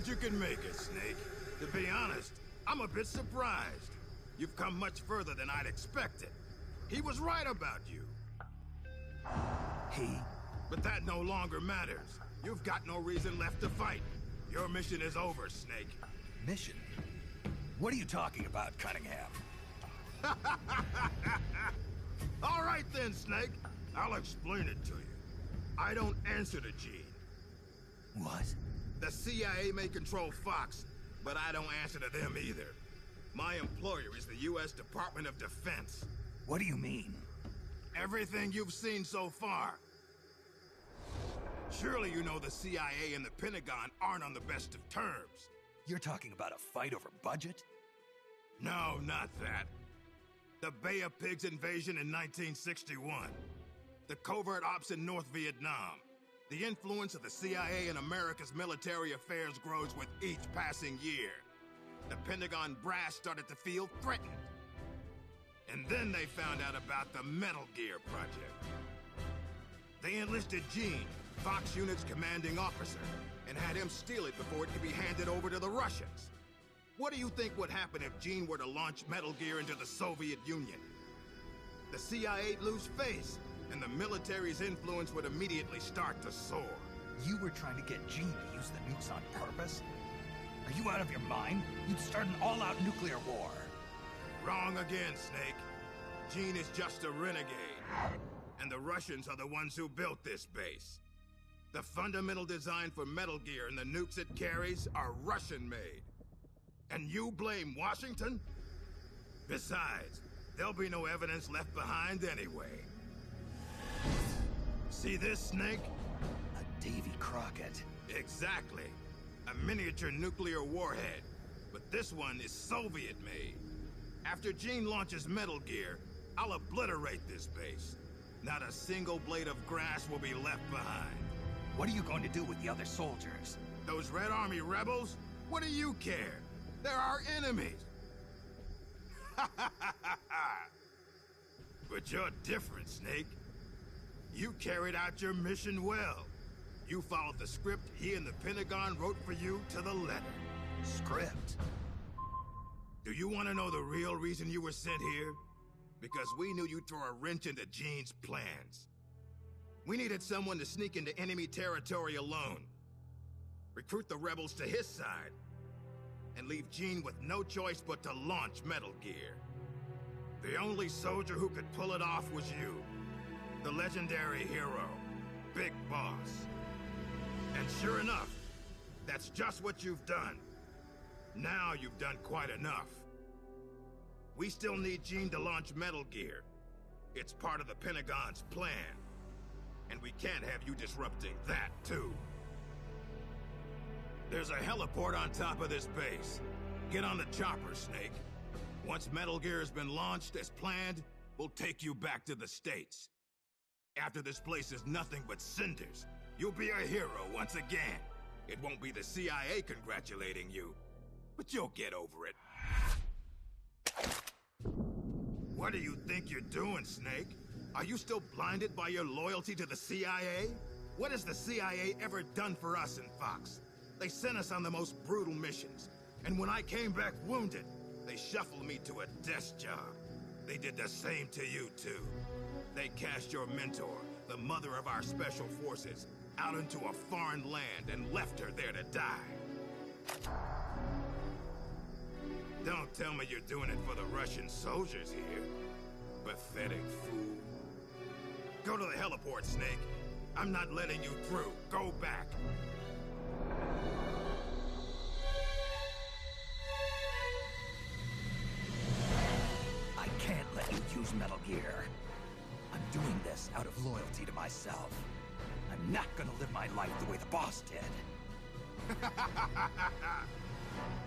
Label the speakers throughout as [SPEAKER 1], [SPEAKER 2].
[SPEAKER 1] you can make it, Snake. To be honest, I'm a bit surprised. You've come much further than I'd expected. He was right about you.
[SPEAKER 2] He?
[SPEAKER 1] But that no longer matters. You've got no reason left to fight. Your mission is over, Snake.
[SPEAKER 2] Mission? What are you talking about, Cunningham?
[SPEAKER 1] All right then, Snake. I'll explain it to you. I don't answer to Gene.
[SPEAKER 2] What?
[SPEAKER 1] The CIA may control Fox, but I don't answer to them either. My employer is the U.S. Department of Defense.
[SPEAKER 2] What do you mean?
[SPEAKER 1] Everything you've seen so far. Surely you know the CIA and the Pentagon aren't on the best of terms.
[SPEAKER 2] You're talking about a fight over budget?
[SPEAKER 1] No, not that. The Bay of Pigs invasion in 1961. The covert ops in North Vietnam. The influence of the CIA in America's military affairs grows with each passing year. The Pentagon brass started to feel threatened. And then they found out about the Metal Gear project. They enlisted Gene, Fox Unit's commanding officer, and had him steal it before it could be handed over to the Russians. What do you think would happen if Gene were to launch Metal Gear into the Soviet Union? The CIA'd lose face, and the military's influence would immediately start to soar.
[SPEAKER 2] You were trying to get Gene to use the nukes on purpose? Are you out of your mind? You'd start an all-out nuclear war.
[SPEAKER 1] Wrong again, Snake. Gene is just a renegade. And the Russians are the ones who built this base. The fundamental design for Metal Gear and the nukes it carries are Russian-made. And you blame Washington? Besides, there'll be no evidence left behind anyway. See this, Snake?
[SPEAKER 2] A Davy Crockett.
[SPEAKER 1] Exactly. A miniature nuclear warhead. But this one is Soviet-made. After Gene launches Metal Gear, I'll obliterate this base. Not a single blade of grass will be left behind.
[SPEAKER 2] What are you going to do with the other soldiers?
[SPEAKER 1] Those Red Army rebels? What do you care? They're our enemies. But you're different, Snake. You carried out your mission well. You followed the script he and the Pentagon wrote for you to the letter.
[SPEAKER 2] Script?
[SPEAKER 1] Do you want to know the real reason you were sent here? Because we knew you'd throw a wrench into Gene's plans. We needed someone to sneak into enemy territory alone, recruit the rebels to his side, and leave Gene with no choice but to launch Metal Gear. The only soldier who could pull it off was you, the legendary hero, Big Boss. And sure enough, that's just what you've done. Now you've done quite enough. We still need Gene to launch Metal Gear. It's part of the Pentagon's plan. And we can't have you disrupting that, too. There's a heliport on top of this base. Get on the chopper, Snake. Once Metal Gear has been launched as planned, we'll take you back to the States. After this place is nothing but cinders, you'll be a hero once again. It won't be the CIA congratulating you, but you'll get over it. What do you think you're doing, Snake? Are you still blinded by your loyalty to the CIA? What has the CIA ever done for us in Fox? They sent us on the most brutal missions, and when I came back wounded, they shuffled me to a desk job. They did the same to you, too. They cast your mentor, the mother of our special forces, out into a foreign land and left her there to die. Don't tell me you're doing it for the Russian soldiers here. Pathetic fool. Go to the heliport, Snake. I'm not letting you through. Go back.
[SPEAKER 2] I can't let you use Metal Gear. I'm doing this out of loyalty to myself. I'm not gonna live my life the way the boss did.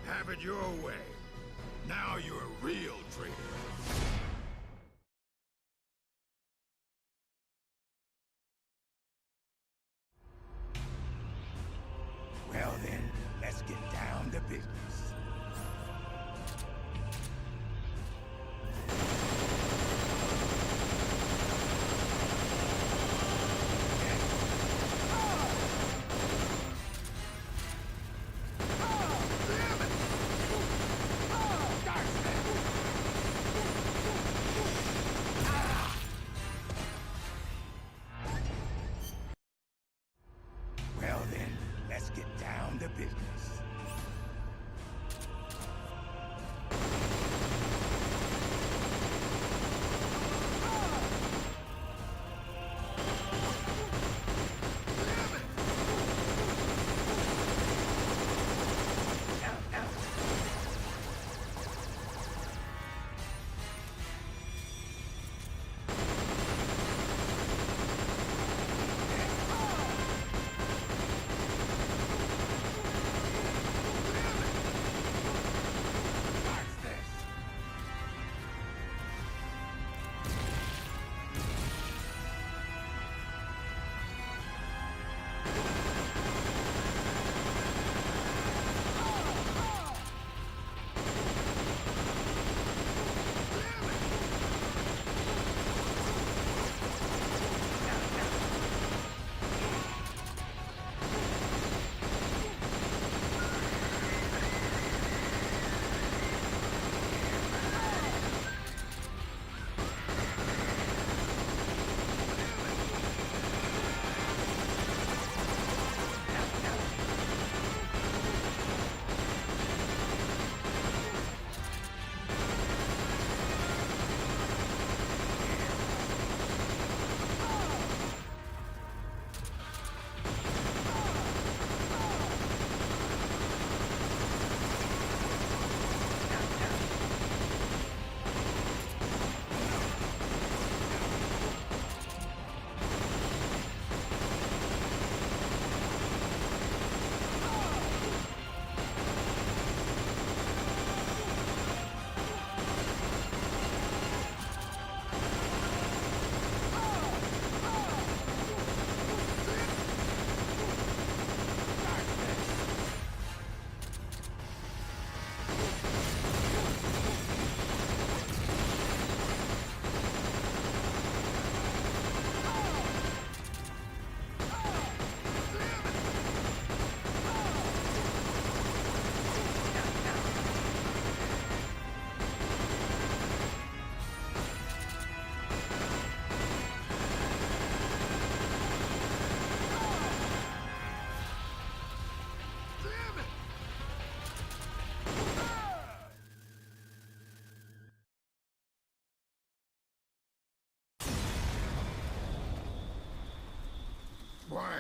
[SPEAKER 1] Have it your way. Now you're a real traitor.
[SPEAKER 2] Well then, let's get down to business.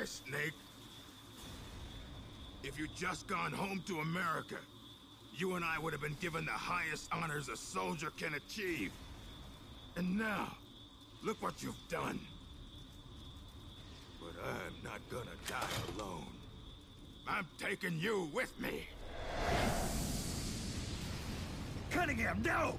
[SPEAKER 1] die, Snake. If you'd just gone home to America, you and I would have been given the highest honors a soldier can achieve. And now, look what you've done. But I'm not gonna die alone. I'm taking you with me.
[SPEAKER 2] Cunningham, no!